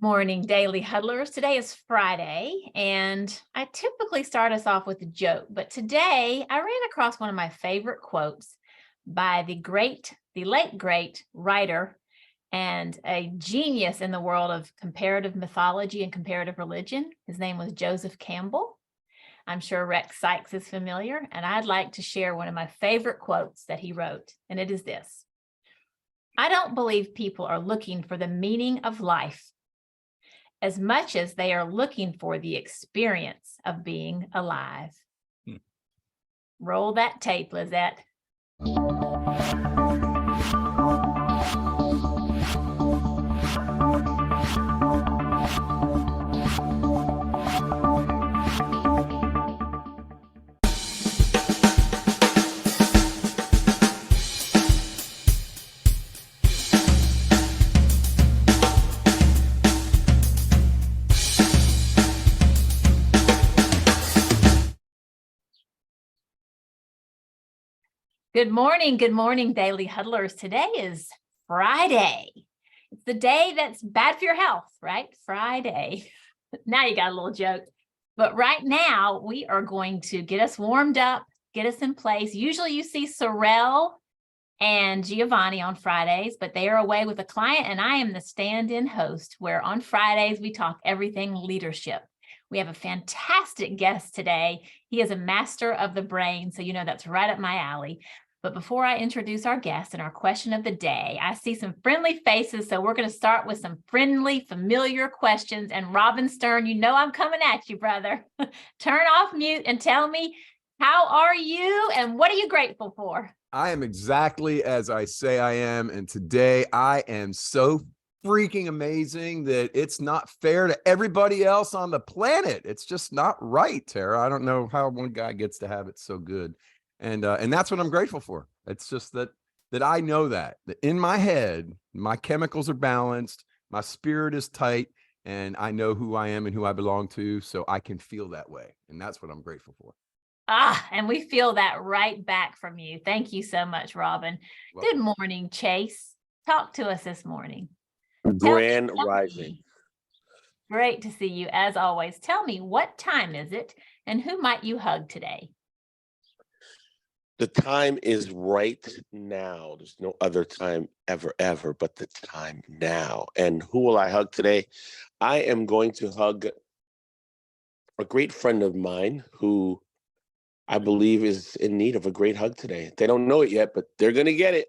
Morning, Daily Huddlers. Today is Friday, and I typically start us off with a joke, but today I ran across one of my favorite quotes by the late great writer and a genius in the world of comparative mythology and comparative religion. His name was Joseph Campbell. I'm sure Rex Sikes is familiar, and I'd like to share one of my favorite quotes that he wrote, and it is this: I don't believe people are looking for the meaning of life as much as they are looking for the experience of being alive. Roll that tape, Lizette. Good morning, Daily Huddlers. Today is Friday. It's the day that's bad for your health, right? Friday. Now you got a little joke. But right now, we are going to get us warmed up, get us in place. Usually you see Sorrel and Giovanni on Fridays, but they are away with a client, and I am the stand-in host, where on Fridays we talk everything leadership. We have a fantastic guest today. He is a master of the brain, so you know that's right up my alley. But before I introduce our guest and our question of the day, I see some friendly faces, so we're going to start with some friendly, familiar questions. And Robin Stern, you know I'm coming at you, brother. Turn off mute and tell me, how are you and what are you grateful for? I am exactly as I say I am, and today I am so freaking amazing that it's not fair to everybody else on the planet. It's just not right, Tara. I don't know how one guy gets to have it so good. And that's what I'm grateful for. It's just that I know that in my head, my chemicals are balanced, my spirit is tight, and I know who I am and who I belong to, so I can feel that way. And that's what I'm grateful for. And we feel that right back from you. Thank you so much, Robin. Welcome. Good morning, Chase. Talk to us this morning. Grand Rising. Great to see you as always. Tell me, what time is it and who might you hug today? The time is right now. There's no other time ever, but the time now. And who will I hug today? I am going to hug a great friend of mine who I believe is in need of a great hug today. They don't know it yet, but they're going to get it.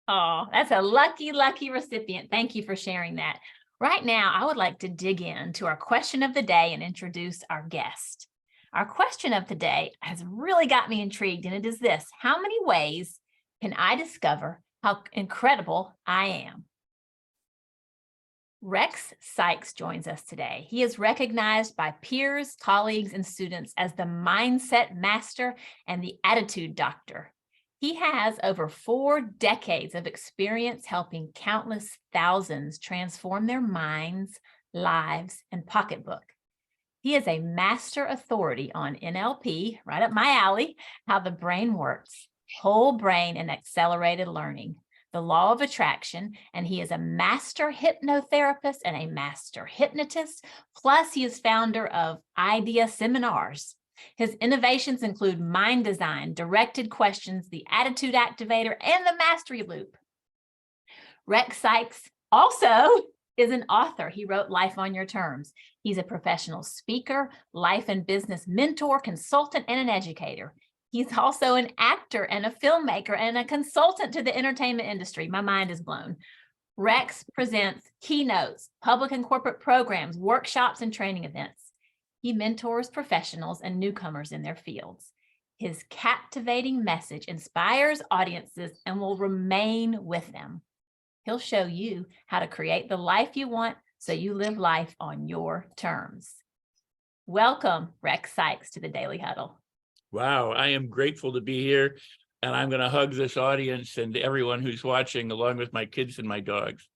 Oh, that's a lucky recipient. Thank you for sharing that. Right now, I would like to dig into our question of the day and introduce our guest. Our question of the day has really got me intrigued, and it is this: how many ways can I discover how incredible I am? Rex Sikes joins us today. He is recognized by peers, colleagues, and students as the mindset master and the attitude doctor. He has over 4 decades of experience helping countless thousands transform their minds, lives, and pocketbook. He is a master authority on NLP, right up my alley, how the brain works, whole brain and accelerated learning, the law of attraction, and he is a master hypnotherapist and a master hypnotist. Plus, he is founder of Idea Seminars. His innovations include mind design, directed questions, the attitude activator, and the mastery loop. Rex Sikes also is an author. He wrote Life on Your Terms. He's a professional speaker, life and business mentor, consultant, and an educator. He's also an actor and a filmmaker and a consultant to the entertainment industry. My mind is blown. Rex presents keynotes, public and corporate programs, workshops, and training events. He mentors professionals and newcomers in their fields. His captivating message inspires audiences and will remain with them. He'll show you how to create the life you want so you live life on your terms. Welcome, Rex Sikes, to the Daily Huddle. Wow, I am grateful to be here, and I'm going to hug this audience and everyone who's watching, along with my kids and my dogs.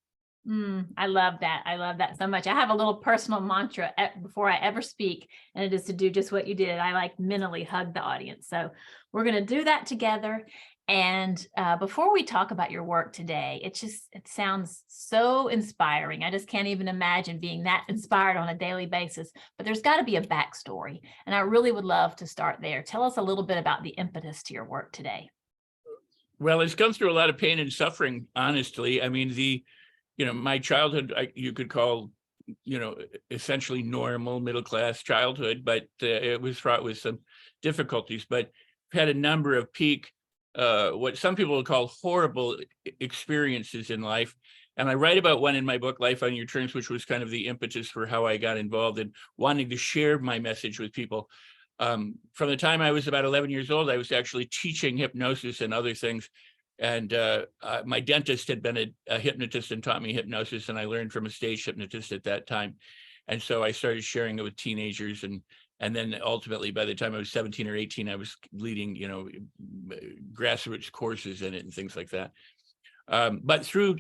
I love that. I love that so much. I have a little personal mantra before I ever speak, and it is to do just what you did. I like mentally hug the audience. So we're going to do that together. And before we talk about your work today, it sounds so inspiring. I just can't even imagine being that inspired on a daily basis, but there's got to be a backstory. And I really would love to start there. Tell us a little bit about the impetus to your work today. Well, it's come through a lot of pain and suffering, honestly. I mean, my childhood, you could call, essentially normal middle-class childhood, but it was fraught with some difficulties, but I've had a number of peak, what some people would call horrible experiences in life. And I write about one in my book, Life on Your Terms, which was kind of the impetus for how I got involved in wanting to share my message with people. From the time I was about 11 years old, I was actually teaching hypnosis and other things. And my dentist had been a hypnotist and taught me hypnosis, and I learned from a stage hypnotist at that time. And so I started sharing it with teenagers, and then ultimately, by the time I was 17 or 18, I was leading, grassroots courses in it and things like that. But through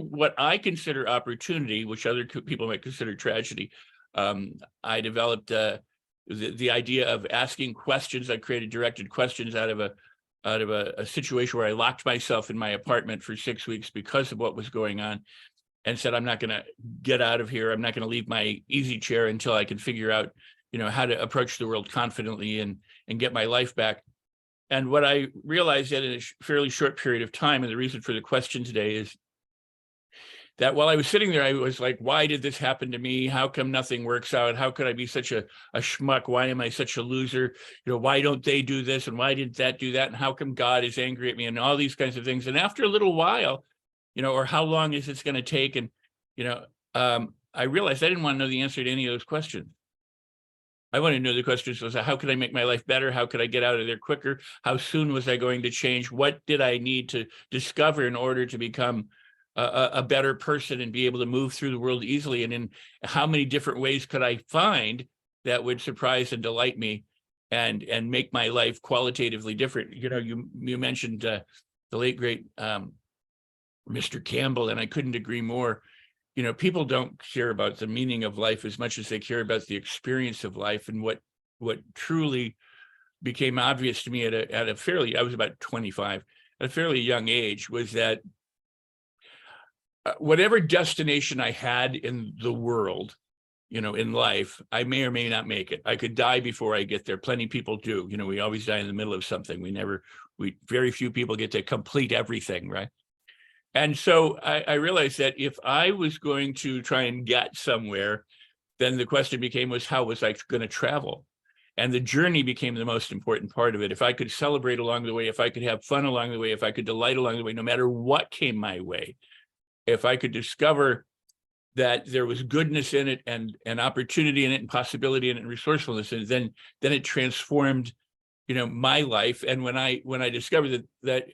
what I consider opportunity, which other people might consider tragedy, I developed the idea of asking questions. I created directed questions out of a situation where I locked myself in my apartment for 6 weeks because of what was going on, and said, I'm not going to get out of here. I'm not going to leave my easy chair until I can figure out, how to approach the world confidently and get my life back. And what I realized that in a fairly short period of time, and the reason for the question today is that while I was sitting there, I was like, why did this happen to me? How come nothing works out? How could I be such a schmuck? Why am I such a loser? Why don't they do this? And why didn't that do that? And how come God is angry at me? And all these kinds of things. And after a little while, or how long is this going to take? And, I realized I didn't want to know the answer to any of those questions. I wanted to know the questions was, how could I make my life better? How could I get out of there quicker? How soon was I going to change? What did I need to discover in order to become a better person and be able to move through the world easily? And in how many different ways could I find that would surprise and delight me and make my life qualitatively different? You mentioned the late, great Mr. Campbell, and I couldn't agree more. People don't care about the meaning of life as much as they care about the experience of life. And what truly became obvious to me I was about 25, at a fairly young age, was that whatever destination I had in the world, in life, I may or may not make it. I could die before I get there. Plenty of people do. We always die in the middle of something. Very few people get to complete everything, right? And so I realized that if I was going to try and get somewhere, then the question was, how was I going to travel? And the journey became the most important part of it. If I could celebrate along the way, if I could have fun along the way, if I could delight along the way, no matter what came my way, if I could discover that there was goodness in it and opportunity in it and possibility in it and resourcefulness, and then it transformed, my life. And when I discovered that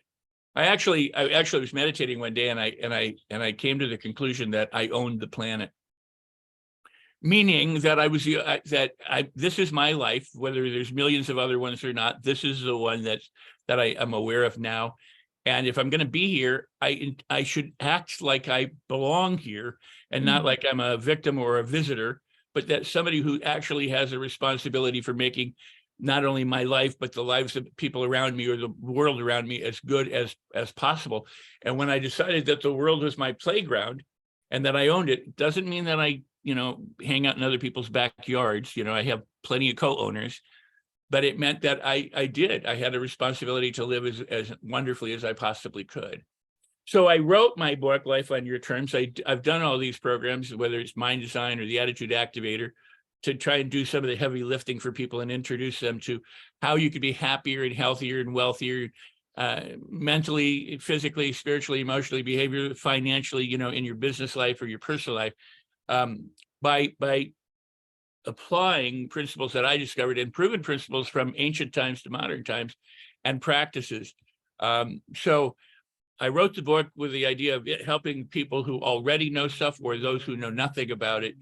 I actually was meditating one day, and I came to the conclusion that I owned the planet, meaning that this is my life, whether there's millions of other ones or not. This is the one that I am aware of now. And if I'm going to be here, I should act like I belong here and not like I'm a victim or a visitor, but that somebody who actually has a responsibility for making not only my life, but the lives of people around me or the world around me as good as possible. And when I decided that the world was my playground and that I owned it, doesn't mean that I, hang out in other people's backyards. I have plenty of co-owners, but it meant that I had a responsibility to live as wonderfully as I possibly could. So I wrote my book, Life on Your Terms. I've done all these programs, whether it's Mind Design or the Attitude Activator, to try and do some of the heavy lifting for people and introduce them to how you could be happier and healthier and wealthier, mentally, physically, spiritually, emotionally, behaviorally, financially, in your business life or your personal life, by applying principles that I discovered and proven principles from ancient times to modern times and practices. So I wrote the book with the idea of helping people who already know stuff or those who know nothing about it,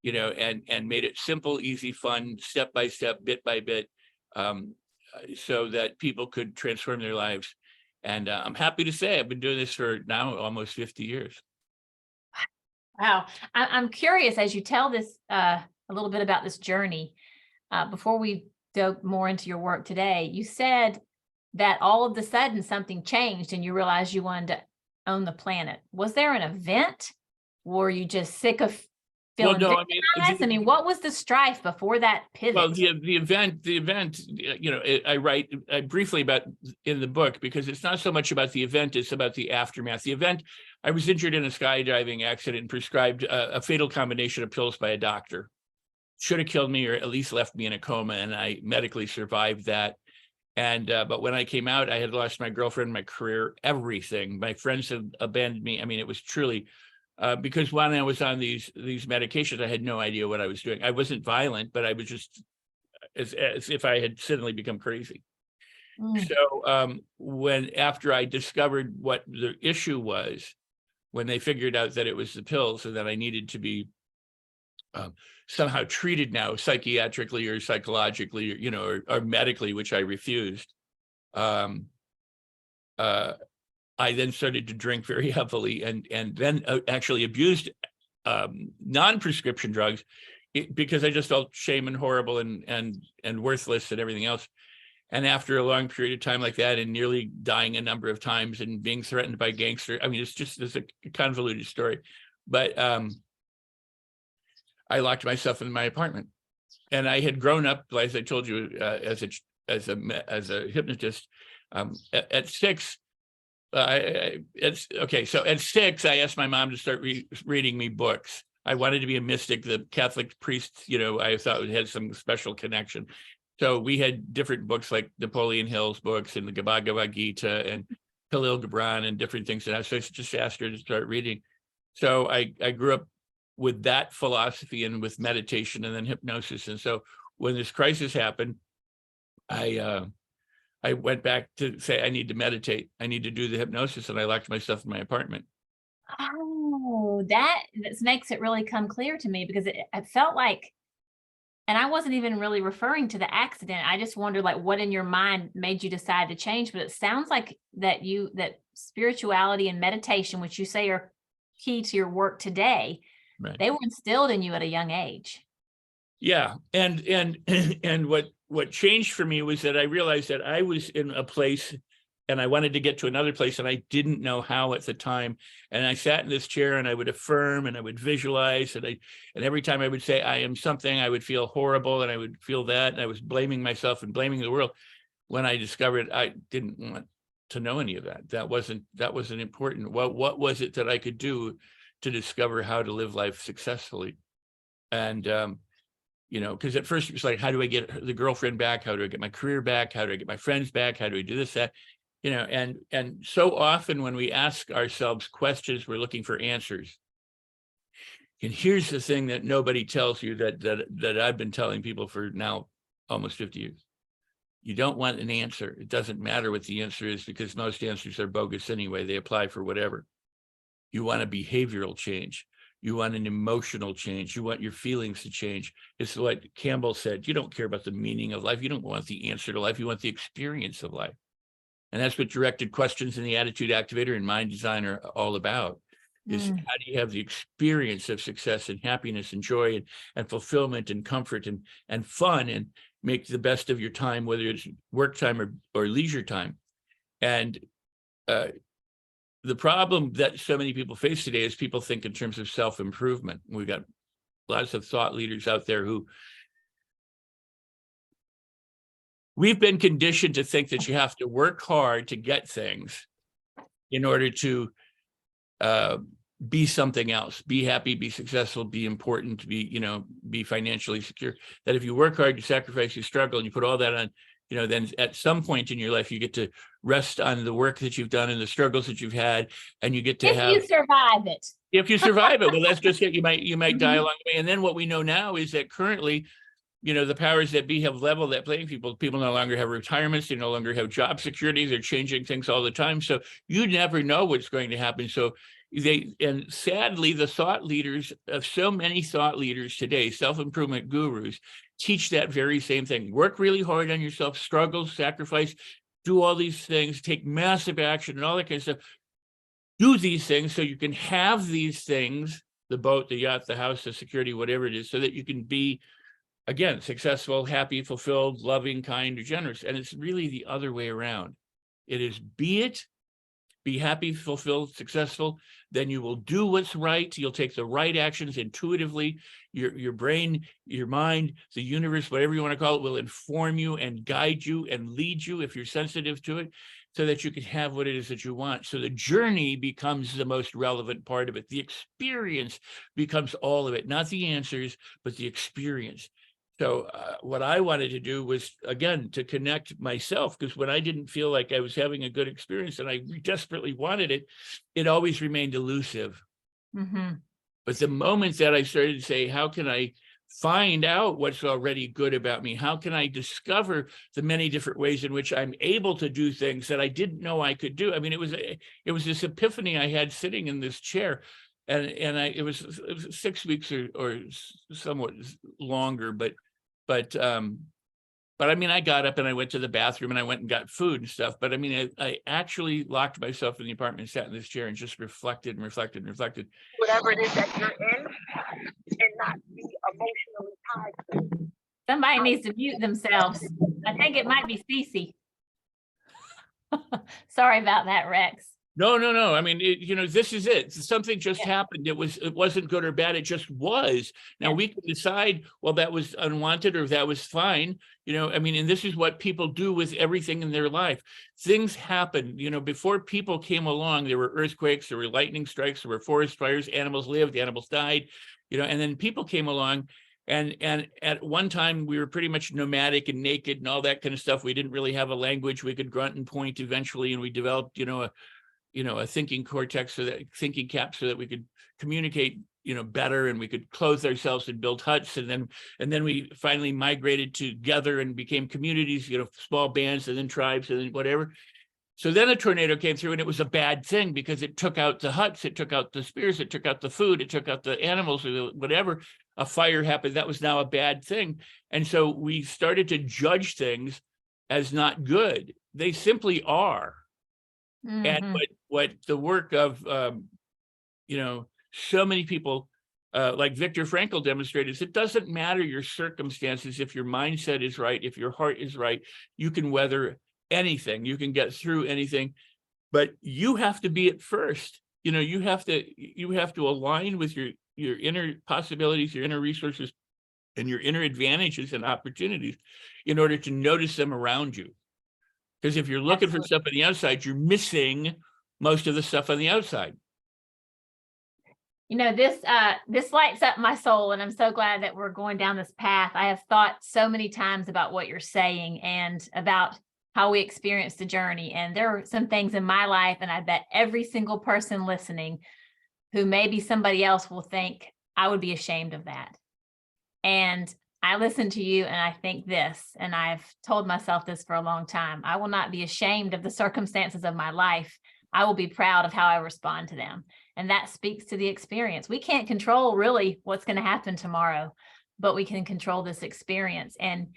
and made it simple, easy, fun, step by step, bit by bit, so that people could transform their lives. And I'm happy to say I've been doing this for now almost 50 years. Wow. I'm curious, as you tell this a little bit about this journey, before we go more into your work today, you said that all of a sudden something changed and you realized you wanted to own the planet? Was there an event? Were you just sick of feeling no, victimized? I mean, what was the strife before that pivot? Well, the event, you know, I write briefly about in the book, because it's not so much about the event, it's about the aftermath. The event, I was injured in a skydiving accident and prescribed a fatal combination of pills by a doctor. Should have killed me, or at least left me in a coma, and I medically survived that. And but when I came out, I had lost my girlfriend, my career, everything. My friends had abandoned me. I mean, it was truly because when I was on these medications, I had no idea what I was doing. I wasn't violent, but I was just as if I had suddenly become crazy. So when after I discovered what the issue was, when they figured out that it was the pills and that I needed to be somehow treated now psychiatrically or psychologically, you know, or medically, which I refused. I then started to drink very heavily and then actually abused non-prescription drugs because I just felt shame and horrible and worthless and everything else. And after a long period of time like that, and nearly dying a number of times and being threatened by gangsters, I mean, it's a convoluted story, but I locked myself in my apartment, and I had grown up, as I told you, as a hypnotist. At 6, so at 6, I asked my mom to start reading me books. I wanted to be a mystic. The Catholic priests, you know, I thought had some special connection. So we had different books like Napoleon Hill's books and the Bhagavad Gita and Khalil Gibran and different things. And so I just asked her to start reading. So I grew up with that philosophy and with meditation and then hypnosis. And so when this crisis happened, I went back to say, I need to meditate. I need to do the hypnosis. And I locked myself in my apartment. Oh, that makes it really come clear to me, because it felt like, and I wasn't even really referring to the accident. I just wondered, like, what in your mind made you decide to change? But it sounds like that spirituality and meditation, which you say are key to your work today, right, they were instilled in you at a young age. Yeah. And what changed for me was that I realized that I was in a place and I wanted to get to another place, and I didn't know how at the time. And I sat in this chair and I would affirm and I would visualize, and every time I would say I am something, I would feel horrible, and I would feel that, and I was blaming myself and blaming the world, when I discovered I didn't want to know any of that. That wasn't important. What was it that I could do to discover how to live life successfully? And you know, because at first it was like, how do I get the girlfriend back? How do I get my career back? How do I get my friends back? How do I do this, that? You know, and so often when we ask ourselves questions, we're looking for answers. And here's the thing that nobody tells you that I've been telling people for now almost 50 years. You don't want an answer. It doesn't matter what the answer is, because most answers are bogus anyway. They apply for whatever. You want a behavioral change. You want an emotional change. You want your feelings to change. It's what Campbell said. You don't care about the meaning of life. You don't want the answer to life. You want the experience of life. And that's what directed questions in the Attitude Activator and Mind Design are all about, is how do you have the experience of success and happiness and joy and fulfillment and comfort and fun, and make the best of your time, whether it's work time or leisure time. And the problem that so many people face today is people think in terms of self-improvement. We've got lots of thought leaders out there who we've been conditioned to think that you have to work hard to get things in order to be something else, be happy, be successful, be important, be financially secure. That if you work hard, you sacrifice, you struggle, and you put all that on, then at some point in your life, you get to rest on the work that you've done and the struggles that you've had, and you get to if you survive it. If you survive it, well, that's just it. You might die along the way. And then what we know now is that currently, the powers that be have leveled that playing field. People no longer have retirements. They no longer have job security. They're changing things all the time. So you never know what's going to happen. So and sadly, the thought leaders of so many thought leaders today, self-improvement gurus, teach that very same thing. Work really hard on yourself, struggle, sacrifice, do all these things, take massive action and all that kind of stuff. Do these things so you can have these things, the boat, the yacht, the house, the security, whatever it is, so that you can be, again, successful, happy, fulfilled, loving, kind, or generous. And it's really the other way around. It is be happy, fulfilled, successful. Then you will do what's right. You'll take the right actions intuitively. Your brain, your mind, the universe, whatever you want to call it, will inform you and guide you and lead you if you're sensitive to it, so that you can have what it is that you want. So the journey becomes the most relevant part of it. The experience becomes all of it, not the answers, but the experience. So what I wanted to do was, again, to connect myself, because when I didn't feel like I was having a good experience and I desperately wanted it, it always remained elusive. Mm-hmm. But the moment that I started to say, how can I find out what's already good about me? How can I discover the many different ways in which I'm able to do things that I didn't know I could do? I mean, it was this epiphany I had sitting in this chair. And it was 6 weeks or somewhat longer, but I mean, I got up and I went to the bathroom and I went and got food and stuff. But I mean, I actually locked myself in the apartment and sat in this chair and just reflected and reflected and reflected. Whatever it is that you're in, and not be emotionally tied to it. Somebody needs to mute themselves. I think it might be Cece. Sorry about that, Rex. No. I mean, this is it. Something just happened. It wasn't good or bad. It just was. Now we can decide, well, that was unwanted or that was fine. I mean, and this is what people do with everything in their life. Things happen, before people came along, there were earthquakes, there were lightning strikes, there were forest fires, animals lived, animals died, and then people came along. And at one time we were pretty much nomadic and naked and all that kind of stuff. We didn't really have a language. We could grunt and point eventually. And we developed, a thinking cortex, thinking cap, so that we could communicate, better, and we could clothe ourselves and build huts. And then we finally migrated together and became communities, small bands, and then tribes, and then whatever. So then a tornado came through, and it was a bad thing because it took out the huts, it took out the spears, it took out the food, it took out the animals, or whatever. A fire happened, that was now a bad thing. And so we started to judge things as not good. They simply are. Mm-hmm. And what the work of, so many people like Viktor Frankl demonstrated is it doesn't matter your circumstances. If your mindset is right, if your heart is right, you can weather anything, you can get through anything, but you have to be it first. You have to align with your inner possibilities, your inner resources, and your inner advantages and opportunities in order to notice them around you. Because if you're looking for stuff on the outside, you're missing most of the stuff on the outside. This lights up my soul, and I'm so glad that we're going down this path. I have thought so many times about what you're saying and about how we experience the journey. And there are some things in my life, and I bet every single person listening who maybe somebody else will think, I would be ashamed of that. And I listen to you and I think this, and I've told myself this for a long time: I will not be ashamed of the circumstances of my life. I will be proud of how I respond to them. And that speaks to the experience. We can't control really what's going to happen tomorrow, but we can control this experience. And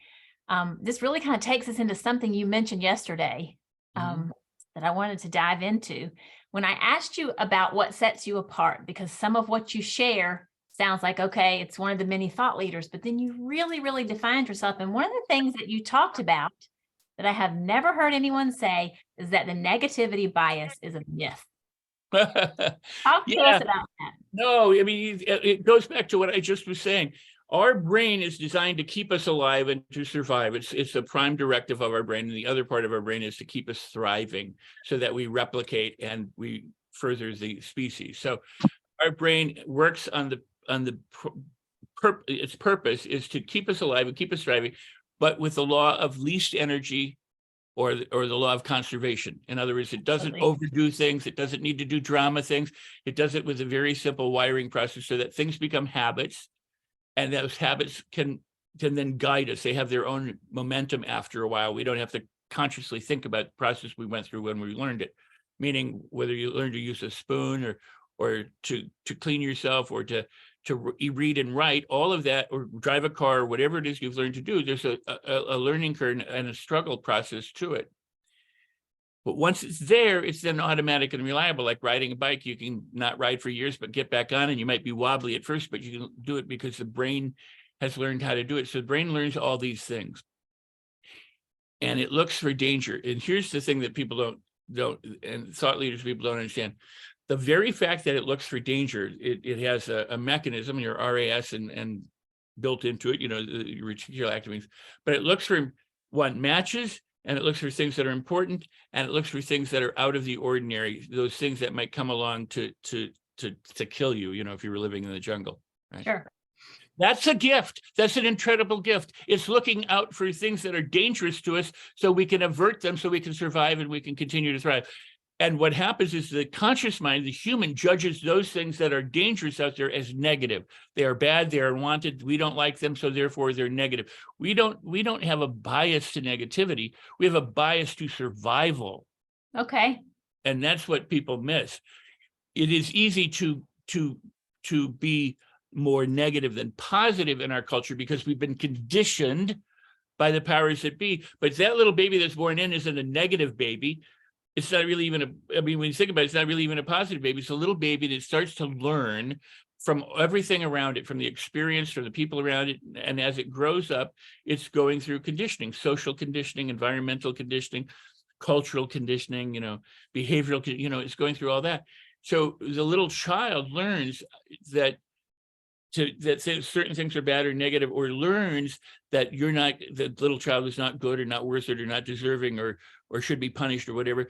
this really kind of takes us into something you mentioned yesterday that I wanted to dive into. When I asked you about what sets you apart, because some of what you share sounds like, okay, it's one of the many thought leaders, but then you really, really defined yourself. And one of the things that you talked about that I have never heard anyone say is that the negativity bias is a myth. Talk to us about that. No, I mean, it goes back to what I just was saying. Our brain is designed to keep us alive and to survive. It's a prime directive of our brain. And the other part of our brain is to keep us thriving so that we replicate and we further the species. So our brain works on its purpose is to keep us alive and keep us thriving, but with the law of least energy or the law of conservation. In other words, it doesn't overdo things. It doesn't need to do drama things. It does it with a very simple wiring process so that things become habits, and those habits can then guide us. They have their own momentum after a while. We don't have to consciously think about the process we went through when we learned it, meaning whether you learn to use a spoon or to clean yourself or to read and write, all of that, or drive a car, or whatever it is you've learned to do, there's a learning curve and a struggle process to it. But once it's there, it's then automatic and reliable. Like riding a bike, you can not ride for years, but get back on, and you might be wobbly at first, but you can do it because the brain has learned how to do it. So the brain learns all these things. and it looks for danger. And here's the thing that people don't, and thought leaders, people don't understand. The very fact that it looks for danger, it has a mechanism, your RAS and built into it, you know, the reticular activating, but it looks for one, matches, and it looks for things that are important, and it looks for things that are out of the ordinary, those things that might come along to kill you, you know, if you were living in the jungle. Right? Sure. That's a gift. That's an incredible gift. It's looking out for things that are dangerous to us so we can avert them, so we can survive and we can continue to thrive. And what happens is the conscious mind, the human, judges those things that are dangerous out there as negative. They are bad, they are unwanted, we don't like them, so therefore they're negative. We don't have a bias to negativity. We have a bias to survival. Okay. And that's what people miss. It is easy to be more negative than positive in our culture because we've been conditioned by the powers that be. But that little baby that's born in isn't a negative baby. It's not really even I mean, when you think about it, it's not really even a positive baby. It's a little baby that starts to learn from everything around it, from the experience, from the people around it. And as it grows up, it's going through conditioning, social conditioning, environmental conditioning, cultural conditioning, you know, behavioral, you know, it's going through all that. So the little child learns that certain things are bad or negative, or learns that the little child is not good or not worth it or not deserving or should be punished or whatever.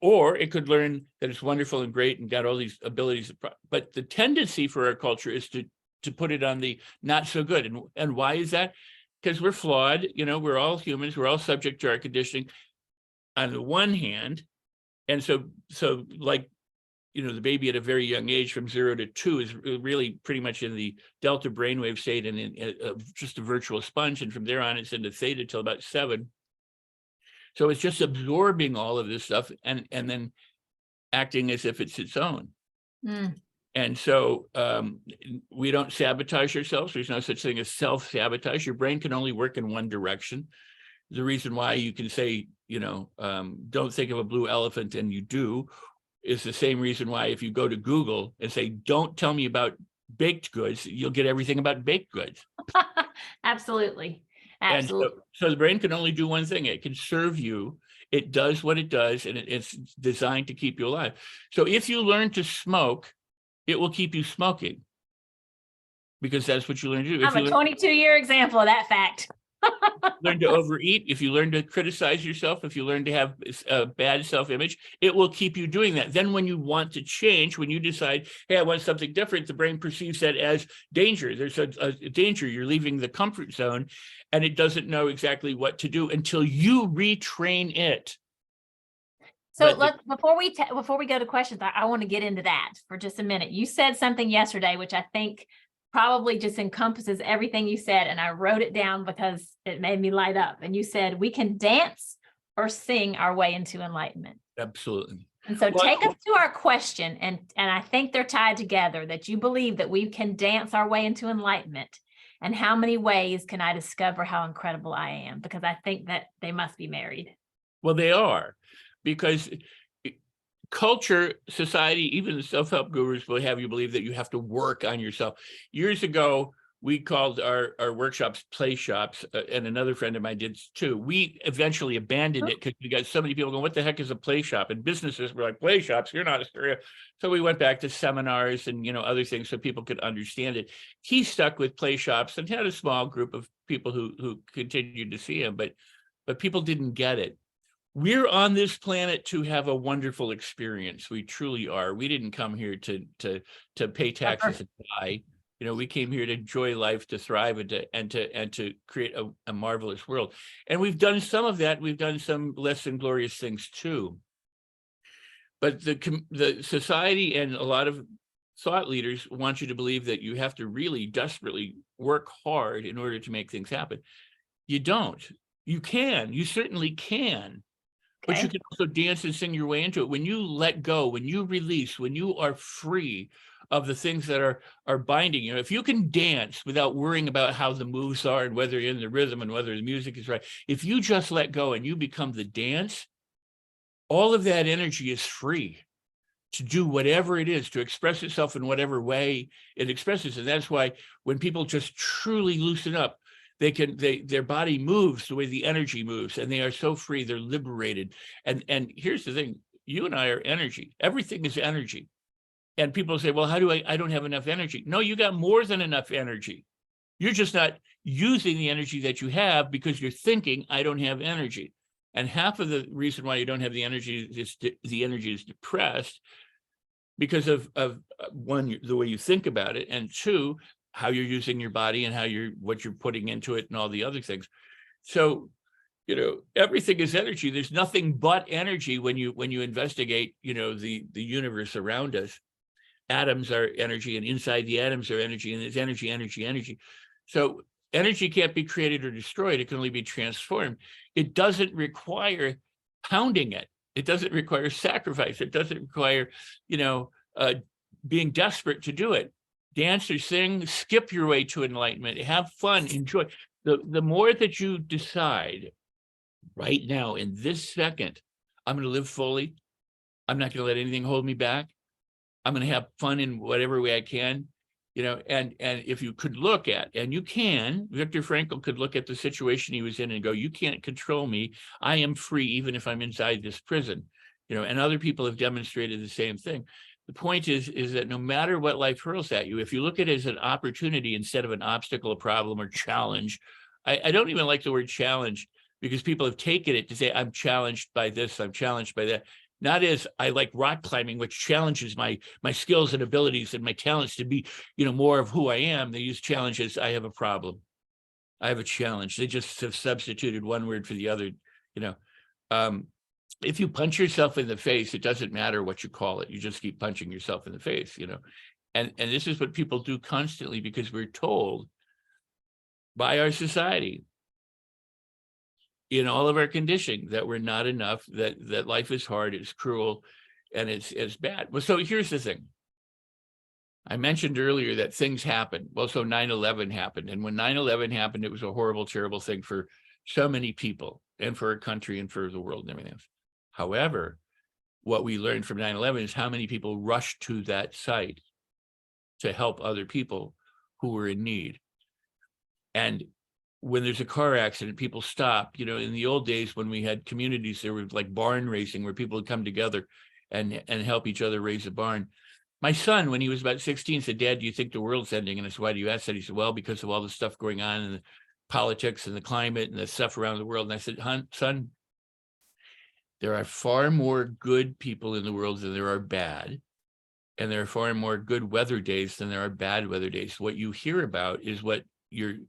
Or it could learn that it's wonderful and great and got all these abilities. But the tendency for our culture is to put it on the not so good. And why is that? Because we're flawed, you know, we're all humans, we're all subject to our conditioning on the one hand. And so like, you know, the baby at a very young age from 0 to 2 is really pretty much in the delta brainwave state and in just a virtual sponge. And from there on, it's into theta till about 7. So it's just absorbing all of this stuff and then acting as if it's its own. Mm. And so we don't sabotage ourselves. There's no such thing as self-sabotage. Your brain can only work in one direction. The reason why you can say, you know, don't think of a blue elephant and you do, is the same reason why if you go to Google and say, don't tell me about baked goods, you'll get everything about baked goods. Absolutely. And so the brain can only do one thing. It can serve you. It does what it does, and it's designed to keep you alive. So if you learn to smoke, it will keep you smoking because that's what you learn to do. I'm a 22-year example of that fact. Learn to overeat, if you learn to criticize yourself, if you learn to have a bad self-image, it will keep you doing that. Then when you want to change, when you decide, hey, I want something different, the brain perceives that as danger. There's a danger. You're leaving the comfort zone, and it doesn't know exactly what to do until you retrain it. So before we go to questions, I want to get into that for just a minute. You said something yesterday, which I think probably just encompasses everything you said. And I wrote it down because it made me light up. And you said, we can dance or sing our way into enlightenment. Absolutely. And so take us to our question. And I think they're tied together, that you believe that we can dance our way into enlightenment. And how many ways can I discover how incredible I am? Because I think that they must be married. Well, they are, because culture, society, even the self-help gurus will have you believe that you have to work on yourself. Years ago, we called our workshops play shops, and another friend of mine did too. We eventually abandoned it because we got so many people going, what the heck is a play shop? And businesses were like, play shops, you're not a stereo. So we went back to seminars and, you know, other things so people could understand it. He stuck with play shops and had a small group of people who continued to see him, but people didn't get it. We're on this planet to have a wonderful experience. We truly are. We didn't come here to pay taxes and die. You know, we came here to enjoy life, to thrive, and to create a marvelous world. And we've done some of that. We've done some less than glorious things too. But the society and a lot of thought leaders want you to believe that you have to really desperately work hard in order to make things happen. You don't. You can. You certainly can. Okay. But you can also dance and sing your way into it. When you let go, when you release, when you are free of the things that are binding you, if you can dance without worrying about how the moves are and whether you're in the rhythm and whether the music is right, if you just let go and you become the dance, all of that energy is free to do whatever it is, to express itself in whatever way it expresses. And that's why when people just truly loosen up, their body moves the way the energy moves, and they are so free, they're liberated. And here's the thing, you and I are energy. Everything is energy. And people say, well, how do I don't have enough energy. No, you got more than enough energy. You're just not using the energy that you have because you're thinking, I don't have energy. And half of the reason why you don't have the energy is the energy is depressed because of one, the way you think about it, and two, how you're using your body and what you're putting into it and all the other things. So, everything is energy. There's nothing but energy when you investigate, the universe around us. Atoms are energy, and inside the atoms are energy, and there's energy, energy, energy. So energy can't be created or destroyed. It can only be transformed. It doesn't require pounding it. It doesn't require sacrifice. It doesn't require, being desperate to do it. Dance or sing, skip your way to enlightenment, have fun, enjoy. The more that you decide right now in this second, I'm going to live fully. I'm not going to let anything hold me back. I'm going to have fun in whatever way I can, and if you could look at, and you can, Viktor Frankl could look at the situation he was in and go, you can't control me. I am free, even if I'm inside this prison, and other people have demonstrated the same thing. The point is that no matter what life hurls at you, if you look at it as an opportunity instead of an obstacle, a problem, or challenge, I don't even like the word challenge, because people have taken it to say, I'm challenged by this, I'm challenged by that. Not as I like rock climbing, which challenges my skills and abilities and my talents to be, more of who I am. They use challenges. I have a problem. I have a challenge. They just have substituted one word for the other. If you punch yourself in the face, it doesn't matter what you call it. You just keep punching yourself in the face, And this is what people do constantly, because we're told by our society, in all of our conditioning, that we're not enough, that life is hard, it's cruel, and it's bad. Well, so here's the thing. I mentioned earlier that things happen. Well, so 9/11 happened. And when 9/11 happened, it was a horrible, terrible thing for so many people and for our country and for the world and everything else. However, what we learned from 9/11 is how many people rushed to that site to help other people who were in need. And when there's a car accident, people stop. In the old days when we had communities, there was like barn racing where people would come together and help each other raise a barn. My son, when he was about 16, said, Dad, do you think the world's ending? And I said, why do you ask that? He said, well, because of all the stuff going on in the politics and the climate and the stuff around the world. And I said, son, there are far more good people in the world than there are bad. And there are far more good weather days than there are bad weather days. What you hear about is what you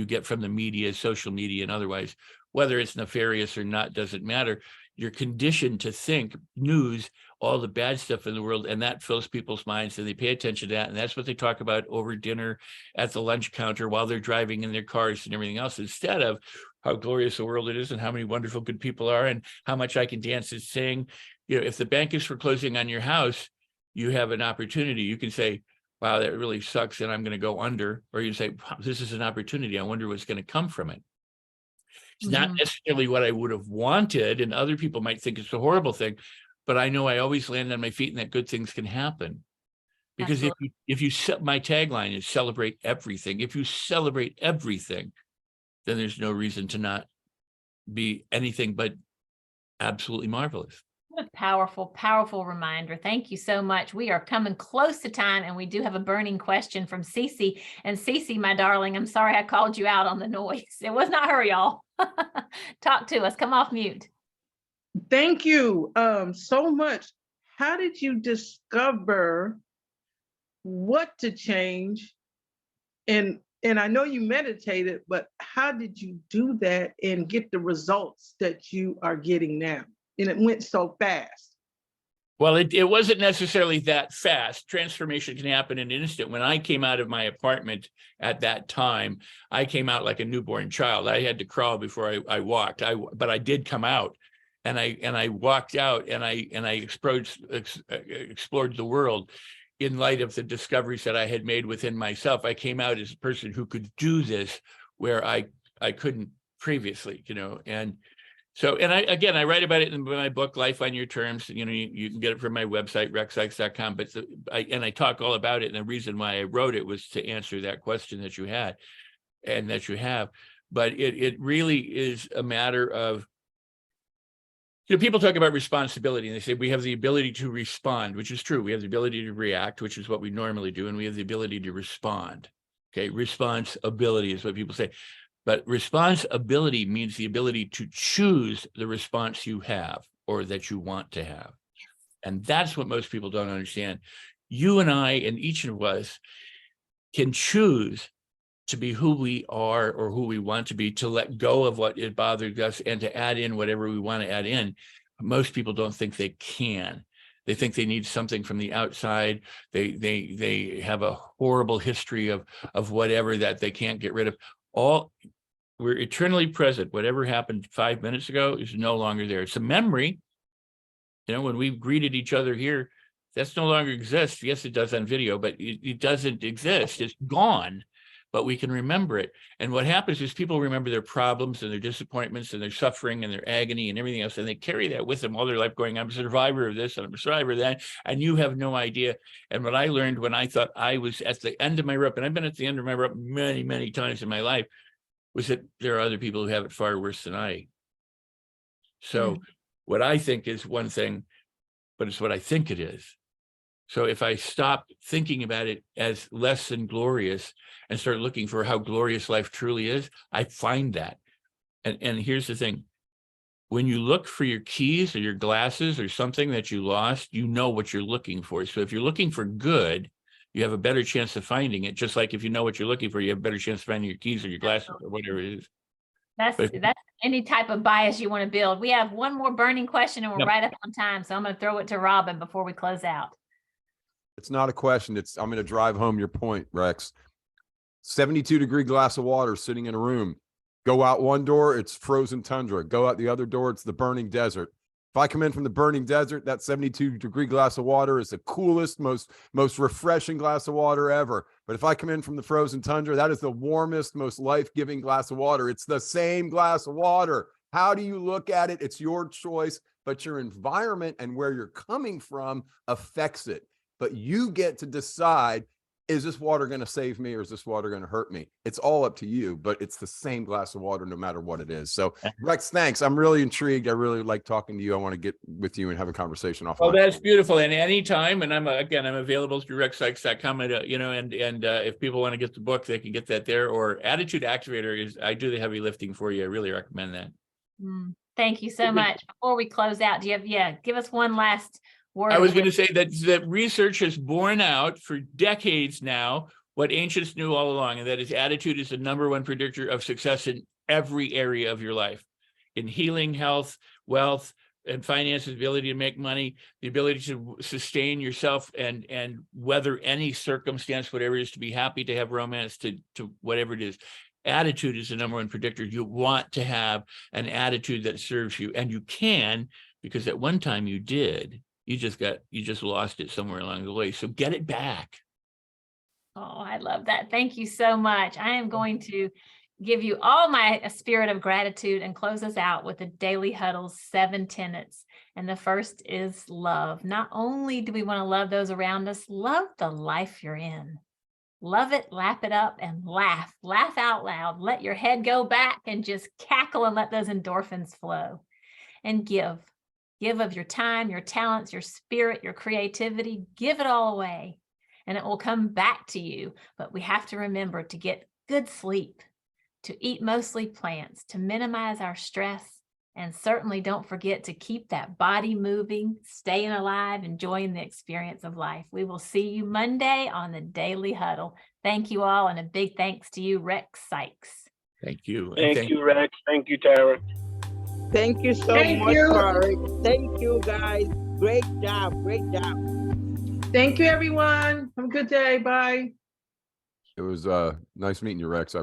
get from the media, social media, and otherwise. Whether it's nefarious or not doesn't matter. You're conditioned to think news, all the bad stuff in the world, and that fills people's minds, and they pay attention to that. And that's what they talk about over dinner, at the lunch counter, while they're driving in their cars and everything else, instead of how glorious the world it is and how many wonderful good people are and how much I can dance and sing. If the bank is foreclosing on your house, you have an opportunity. You can say, wow, that really sucks, and I'm going to go under. Or you say, wow, this is an opportunity. I wonder what's going to come from it. It's not necessarily what I would have wanted, and other people might think it's a horrible thing, but I know I always land on my feet and that good things can happen. Because if you set, my tagline is celebrate everything. If you celebrate everything, then there's no reason to not be anything but absolutely marvelous. What a powerful, powerful reminder. Thank you so much. We are coming close to time, and we do have a burning question from Cece. And Cece, my darling, I'm sorry I called you out on the noise. It was not her, y'all. Talk to us. Come off mute. Thank you so much. How did you discover what to change? And I know you meditated, but how did you do that and get the results that you are getting now? And it went so fast. Well, it wasn't necessarily that fast. Transformation can happen in an instant. When I came out of my apartment at that time, I came out like a newborn child. I had to crawl before I walked. But I did come out, and I walked out, and I explored the world in light of the discoveries that I had made within myself. I came out as a person who could do this where I couldn't previously, and. So, and I write about it in my book, Life on Your Terms. You can get it from my website, rexsikes.com. But I talk all about it. And the reason why I wrote it was to answer that question that you had and that you have. but it really is a matter of, people talk about responsibility and they say we have the ability to respond, which is true. We have the ability to react, which is what we normally do, and we have the ability to respond. Okay, responsibility is what people say. But responsibility means the ability to choose the response you have or that you want to have. And that's what most people don't understand. You and I and each of us can choose to be who we are or who we want to be, to let go of what it bothered us and to add in whatever we want to add in. Most people don't think they can. They think they need something from the outside. They have a horrible history of whatever that they can't get rid of. We're eternally present. Whatever happened 5 minutes ago is no longer there. It's a memory. When we greeted each other here, that's no longer exists. Yes, it does on video, but it doesn't exist. It's gone, but we can remember it. And what happens is people remember their problems and their disappointments and their suffering and their agony and everything else, and they carry that with them all their life going, I'm a survivor of this and I'm a survivor of that, and you have no idea. And what I learned when I thought I was at the end of my rope, and I've been at the end of my rope many, many times in my life, was that there are other people who have it far worse than I. So what I think is one thing, but it's what I think it is. So if I stop thinking about it as less than glorious and start looking for how glorious life truly is, I find that. And here's the thing. When you look for your keys or your glasses or something that you lost, you know what you're looking for. So if you're looking for good, you have a better chance of finding it. Just like if you know what you're looking for, you have a better chance of finding your keys or your glasses or whatever it is. That's any type of bias you want to build. We have one more burning question and we're right up on time. So I'm going to throw it to Robin before we close out. It's not a question. I'm going to drive home your point, Rex. 72-degree glass of water sitting in a room. Go out one door, it's frozen tundra. Go out the other door, it's the burning desert. If I come in from the burning desert, that 72-degree glass of water is the coolest, most refreshing glass of water ever. But if I come in from the frozen tundra, that is the warmest, most life-giving glass of water. It's the same glass of water. How do you look at it? It's your choice, but your environment and where you're coming from affects it. But you get to decide, is this water going to save me or is this water going to hurt me? It's all up to you, but it's the same glass of water no matter what it is. So Rex, thanks. I'm really intrigued. I really like talking to you. I want to get with you and have a conversation offline. Oh, that's beautiful. And anytime, and I'm available through rexsikes.com. And if people want to get the book, they can get that there. Or Attitude Activator I do the heavy lifting for you. I really recommend that. Thank you so much. Before we close out, do you have, give us one last word. I was going to say that research has borne out for decades now what ancients knew all along, and that is attitude is the #1 predictor of success in every area of your life, in healing, health, wealth, and finances, ability to make money, the ability to sustain yourself and weather any circumstance, whatever it is, to be happy, to have romance, to whatever it is. Attitude is the #1 predictor. You want to have an attitude that serves you, and you can, because at one time you did. You just lost it somewhere along the way. So get it back. Oh, I love that. Thank you so much. I am going to give you all my spirit of gratitude and close us out with the Daily Huddle's 7 tenets. And the first is love. Not only do we want to love those around us, love the life you're in. Love it, lap it up, and laugh. Laugh out loud. Let your head go back and just cackle and let those endorphins flow. And give. Give of your time, your talents, your spirit, your creativity. Give it all away, and it will come back to you. But we have to remember to get good sleep, to eat mostly plants, to minimize our stress, and certainly don't forget to keep that body moving, staying alive, enjoying the experience of life. We will see you Monday on the Daily Huddle. Thank you all, and a big thanks to you, Rex Sikes. Thank you. Thank you, Rex. Thank you, Tara. Thank you so much, Tara. Thank you, guys. Great job. Great job. Thank you, everyone. Have a good day. Bye. It was nice meeting you, Rex.